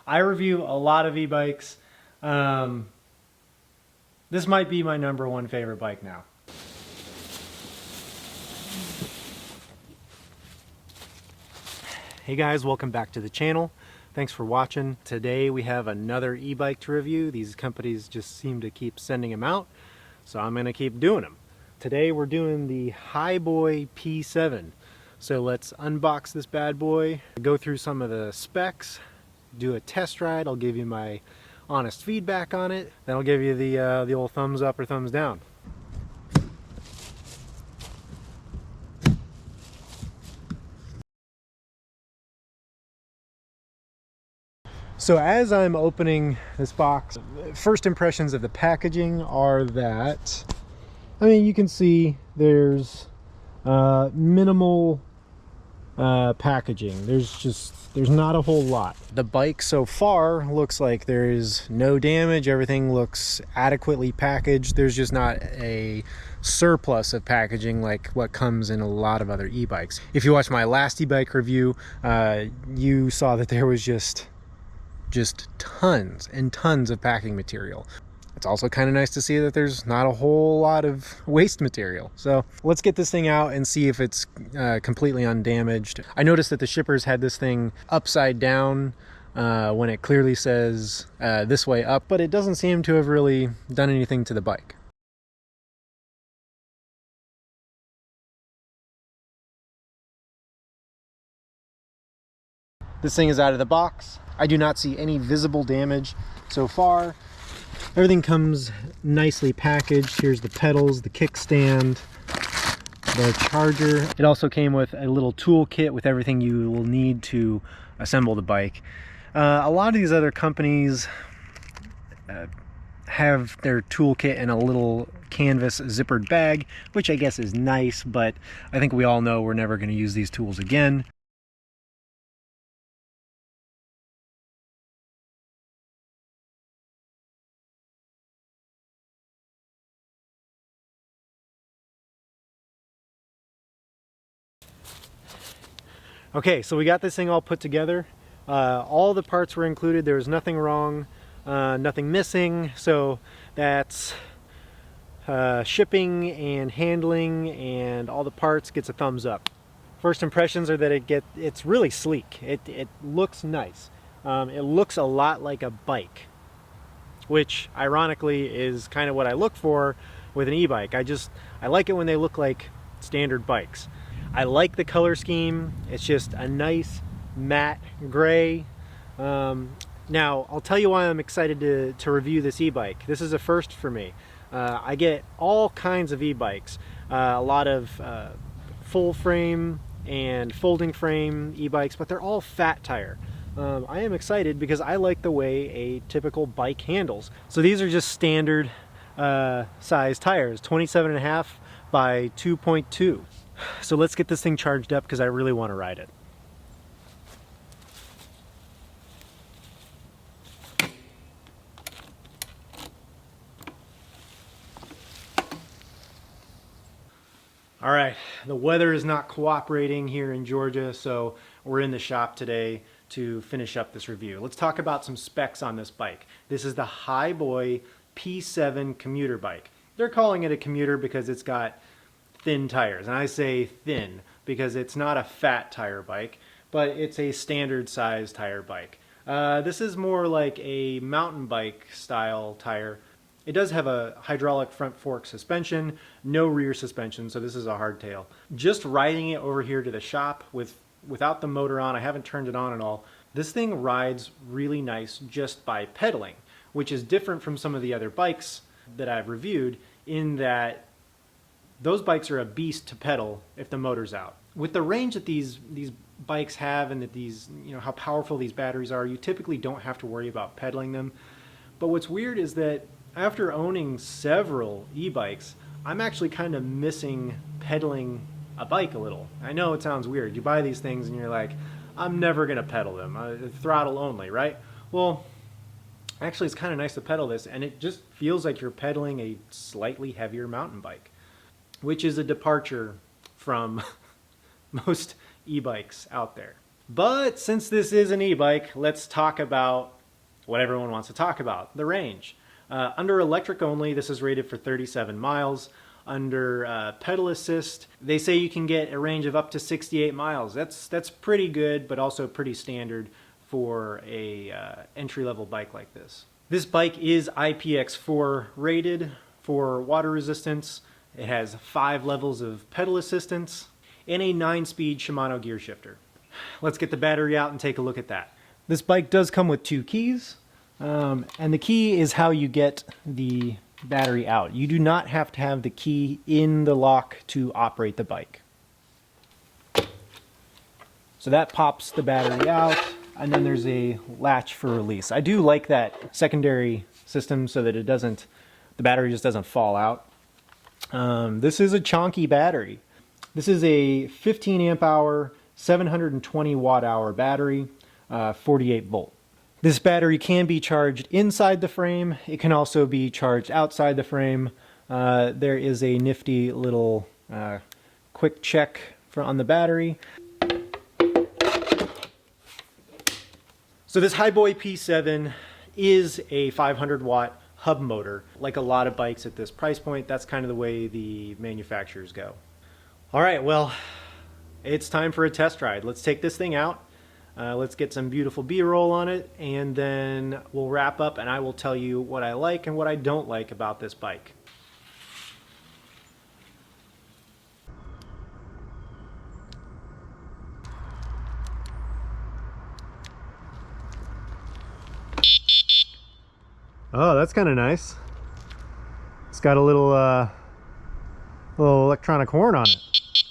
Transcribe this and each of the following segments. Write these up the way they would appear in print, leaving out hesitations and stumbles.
I review a lot of e-bikes. This might be my #1 favorite bike now. Hey guys, welcome back to the channel. Thanks for watching. Today we have another e-bike to review. These companies just seem to keep sending them out, so I'm gonna keep doing them. Today we're doing the HiBoy P7. So let's unbox this bad boy, go through some of the specs, do a test ride. I'll give you my honest feedback on it. Then I'll give you the old thumbs up or thumbs down. So as I'm opening this box, first impressions of the packaging are that, I mean, you can see there's minimal packaging. There's not a whole lot. The bike so far looks like there is no damage. Everything looks adequately packaged. There's just not a surplus of packaging like what comes in a lot of other e-bikes. If you watched my last e-bike review, you saw that there was just tons and tons of packing material. It's also kind of nice to see that there's not a whole lot of waste material. So let's get this thing out and see if it's completely undamaged. I noticed that the shippers had this thing upside down when it clearly says this way up, but it doesn't seem to have really done anything to the bike. This thing is out of the box. I do not see any visible damage so far. Everything comes nicely packaged. Here's the pedals, the kickstand, the charger. It also came with a little toolkit with everything you will need to assemble the bike. A lot of these other companies have their toolkit in a little canvas zippered bag, which I guess is nice, but I think we all know we're never going to use these tools again. Okay, so we got this thing all put together. All the parts were included. There was nothing wrong, nothing missing. So that's shipping and handling and all the parts gets a thumbs up. First impressions are that it's really sleek. It looks nice. It looks a lot like a bike, which ironically is kind of what I look for with an e-bike. I like it when they look like standard bikes. I like the color scheme. It's just a nice matte gray. Now, I'll tell you why I'm excited to review this e-bike. This is a first for me. I get all kinds of e-bikes, a lot of full frame and folding frame e-bikes, but they're all fat tire. I am excited because I like the way a typical bike handles. So these are just standard size tires, 27.5 by 2.2. So let's get this thing charged up because I really want to ride it. All right, the weather is not cooperating here in Georgia, so we're in the shop today to finish up this review. Let's talk about some specs on this bike. This is the HiBoy P7 Commuter bike. They're calling it a commuter because it's got thin tires, and I say thin because it's not a fat tire bike, but it's a standard size tire bike. This is more like a mountain bike style tire. It does have a hydraulic front fork suspension, no rear suspension, so this is a hardtail. Just riding it over here to the shop without the motor on, I haven't turned it on at all, this thing rides really nice just by pedaling, which is different from some of the other bikes that I've reviewed in that those bikes are a beast to pedal if the motor's out. With the range that these bikes have and that how powerful these batteries are, you typically don't have to worry about pedaling them. But what's weird is that after owning several e-bikes, I'm actually kind of missing pedaling a bike a little. I know it sounds weird. You buy these things and you're like, I'm never gonna pedal them, throttle only, right? Well, actually it's kind of nice to pedal this, and it just feels like you're pedaling a slightly heavier mountain bike, which is a departure from most e-bikes out there. But since this is an e-bike, let's talk about what everyone wants to talk about, the range. Under electric only, this is rated for 37 miles. Under pedal assist, they say you can get a range of up to 68 miles. That's pretty good, but also pretty standard for a entry-level bike like this. This bike is IPX4 rated for water resistance. It has 5 levels of pedal assistance and a 9-speed Shimano gear shifter. Let's get the battery out and take a look at that. This bike does come with 2 keys, and the key is how you get the battery out. You do not have to have the key in the lock to operate the bike. So that pops the battery out, and then there's a latch for release. I do like that secondary system so that the battery just doesn't fall out. This is a chonky battery. This is a 15 amp hour, 720 watt hour battery, 48 volt. This battery can be charged inside the frame. It can also be charged outside the frame. There is a nifty little quick check on the battery. So this HiBoy P7 is a 500 watt hub motor. Like a lot of bikes at this price point, that's kind of the way the manufacturers go. All right, well, it's time for a test ride. Let's take this thing out. Let's get some beautiful B-roll on it, and then we'll wrap up and I will tell you what I like and what I don't like about this bike. Oh, that's kind of nice. It's got a little electronic horn on it.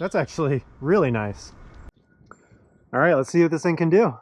That's actually really nice. All right, let's see what this thing can do.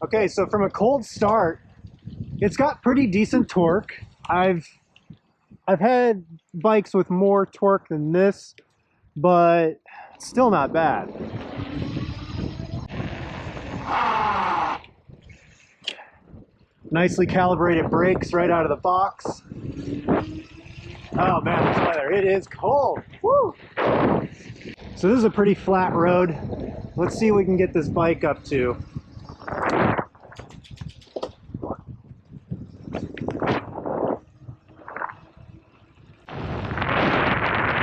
Okay, so from a cold start, it's got pretty decent torque. I've had bikes with more torque than this, but it's still not bad. Nicely calibrated brakes right out of the box. Oh man, this weather, it is cold. Woo! So this is a pretty flat road. Let's see what we can get this bike up to.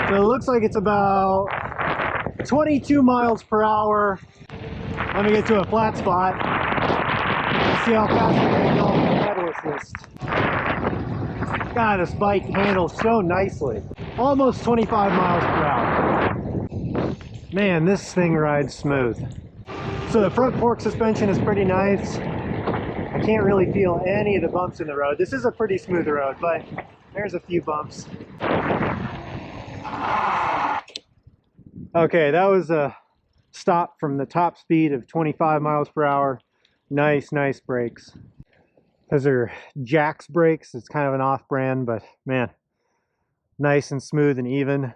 So it looks like it's about 22 miles per hour. Let me get to a flat spot. Let's see how fast we can go with the pedal assist. God, this bike handles so nicely. Almost 25 miles per hour. Man, this thing rides smooth. So the front fork suspension is pretty nice. I can't really feel any of the bumps in the road. This is a pretty smooth road, but there's a few bumps. Okay, that was a stop from the top speed of 25 miles per hour. Nice brakes. Those are Jack's brakes. It's kind of an off-brand, but man, nice and smooth and even.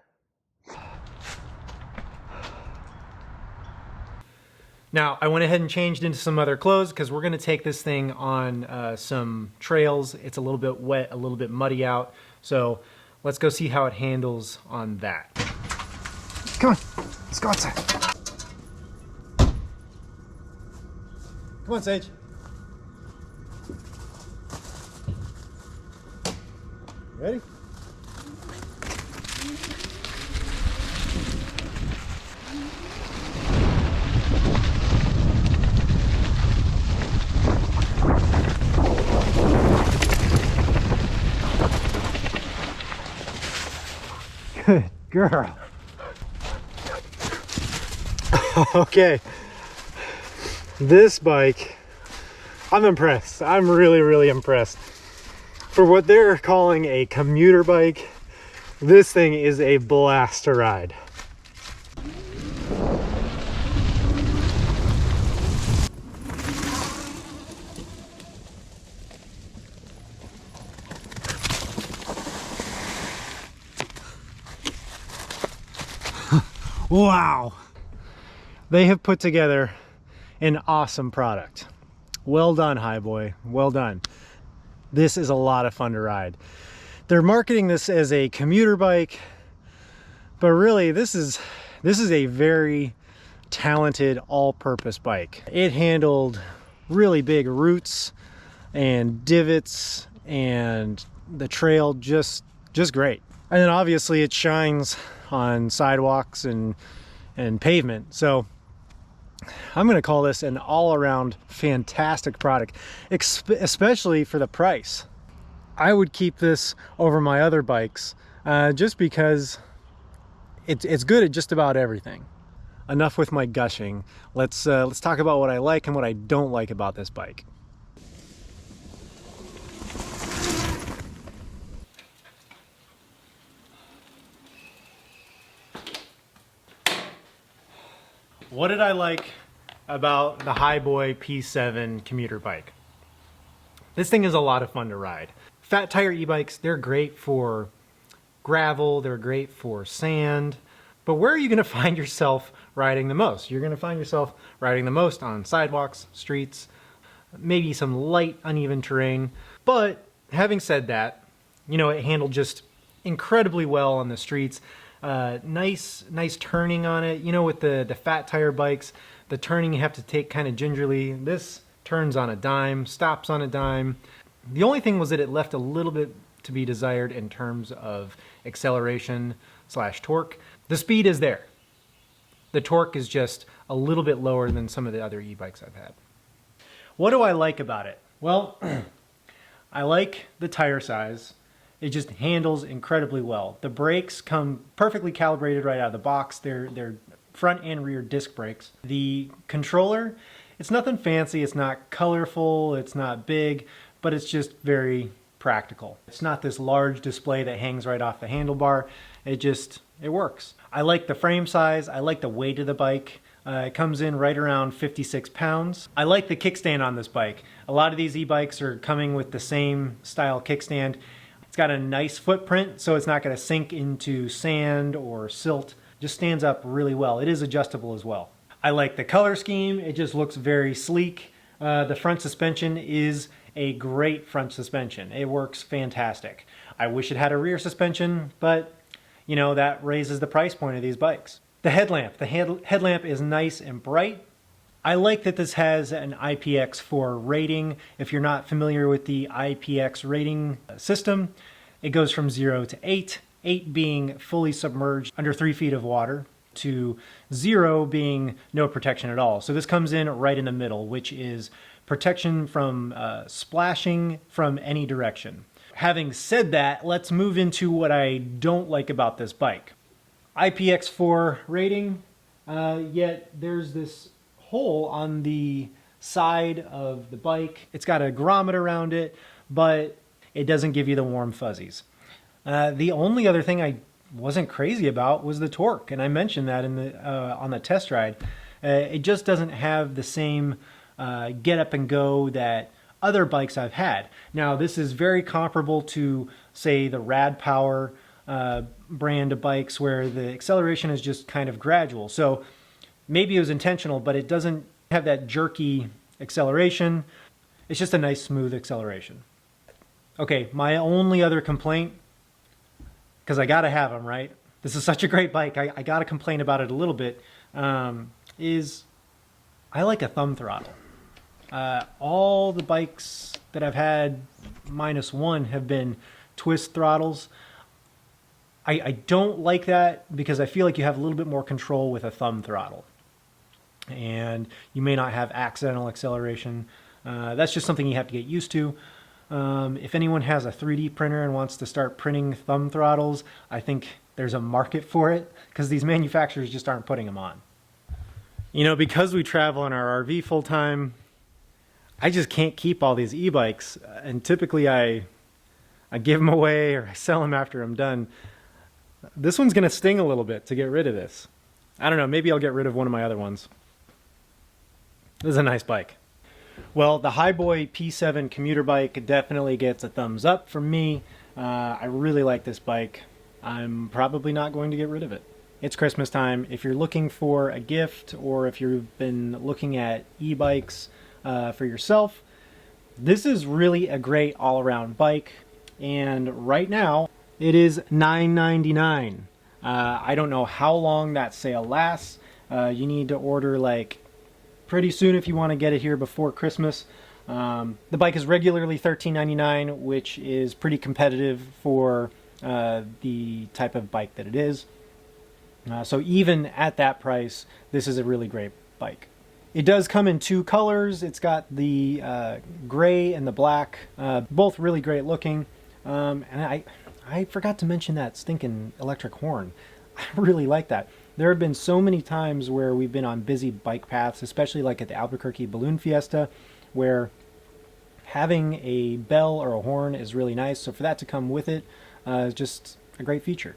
Now, I went ahead and changed into some other clothes because we're going to take this thing on some trails. It's a little bit wet, a little bit muddy out. So let's go see how it handles on that. Come on, let's go outside. Come on, Sage. Ready? Good girl. Okay. This bike, I'm impressed. I'm really impressed. For what they're calling a commuter bike, this thing is a blast to ride. Wow. They have put together an awesome product. Well done, HiBoy. Well done. This is a lot of fun to ride. They're marketing this as a commuter bike, but really this is a very talented all-purpose bike. It handled really big roots and divots, and the trail just great. And then obviously it shines on sidewalks and pavement. So I'm going to call this an all-around fantastic product, especially for the price. I would keep this over my other bikes just because it's good at just about everything. Enough with my gushing. Let's talk about what I like and what I don't like about this bike. What did I like about the HiBoy P7 commuter bike? This thing is a lot of fun to ride. Fat tire e-bikes, they're great for gravel, they're great for sand, but where are you gonna find yourself riding the most? You're gonna find yourself riding the most on sidewalks, streets, maybe some light uneven terrain. But having said that, you know, it handled just incredibly well on the streets. Nice turning on it. You know, with the fat tire bikes, the turning you have to take kind of gingerly. This turns on a dime, stops on a dime. The only thing was that it left a little bit to be desired in terms of acceleration / torque. The speed is there. The torque is just a little bit lower than some of the other e-bikes I've had. What do I like about it? Well, I like the tire size. It just handles incredibly well. The brakes come perfectly calibrated right out of the box. They're front and rear disc brakes. The controller, it's nothing fancy. It's not colorful. It's not big, but it's just very practical. It's not this large display that hangs right off the handlebar. It works. I like the frame size. I like the weight of the bike. It comes in right around 56 pounds. I like the kickstand on this bike. A lot of these e-bikes are coming with the same style kickstand. It's got a nice footprint, so it's not going to sink into sand or silt. Just stands up really well. It is adjustable as well. I like the color scheme. It just looks very sleek. The front suspension is a great front suspension. It works fantastic. I wish it had a rear suspension, but you know, that raises the price point of these bikes. The headlamp. The headlamp is nice and bright. I like that this has an IPX4 rating. If you're not familiar with the IPX rating system, it goes from 0 to 8, 8 being fully submerged under 3 feet of water, to 0 being no protection at all. So this comes in right in the middle, which is protection from splashing from any direction. Having said that, let's move into what I don't like about this bike. IPX4 rating, yet there's this hole on the side of the bike. It's got a grommet around it, but it doesn't give you the warm fuzzies. The only other thing I wasn't crazy about was the torque, and I mentioned that in the on the test ride. It just doesn't have the same get up and go that other bikes I've had. Now, this is very comparable to, say, the Rad Power brand of bikes, where the acceleration is just kind of gradual. So maybe it was intentional, but it doesn't have that jerky acceleration. It's just a nice smooth acceleration. Okay, my only other complaint, because I gotta have them, right? This is such a great bike, I gotta complain about it a little bit, is I like a thumb throttle. All the bikes that I've had, -1, have been twist throttles. I don't like that because I feel like you have a little bit more control with a thumb throttle. And you may not have accidental acceleration. That's just something you have to get used to. If anyone has a 3D printer and wants to start printing thumb throttles, I think there's a market for it, because these manufacturers just aren't putting them on. You know, because we travel in our RV full time, I just can't keep all these e-bikes, and typically I give them away or I sell them after I'm done. This one's going to sting a little bit to get rid of this. I don't know, maybe I'll get rid of one of my other ones. This is a nice bike. Well, the HiBoy P7 commuter bike definitely gets a thumbs up from me. I really like this bike. I'm probably not going to get rid of it. It's Christmas time. If you're looking for a gift, or if you've been looking at e-bikes for yourself, This is really a great all-around bike, and right now it is $9.99. I don't know how long that sale lasts. You need to order like pretty soon if you want to get it here before Christmas. The bike is regularly $13.99, which is pretty competitive for the type of bike that it is. So even at that price, this is a really great bike. It does come in two colors. It's got the gray and the black, both really great looking. And I forgot to mention that stinking electric horn. I really like that. There have been so many times where we've been on busy bike paths, especially like at the Albuquerque Balloon Fiesta, where having a bell or a horn is really nice. So for that to come with it is just a great feature.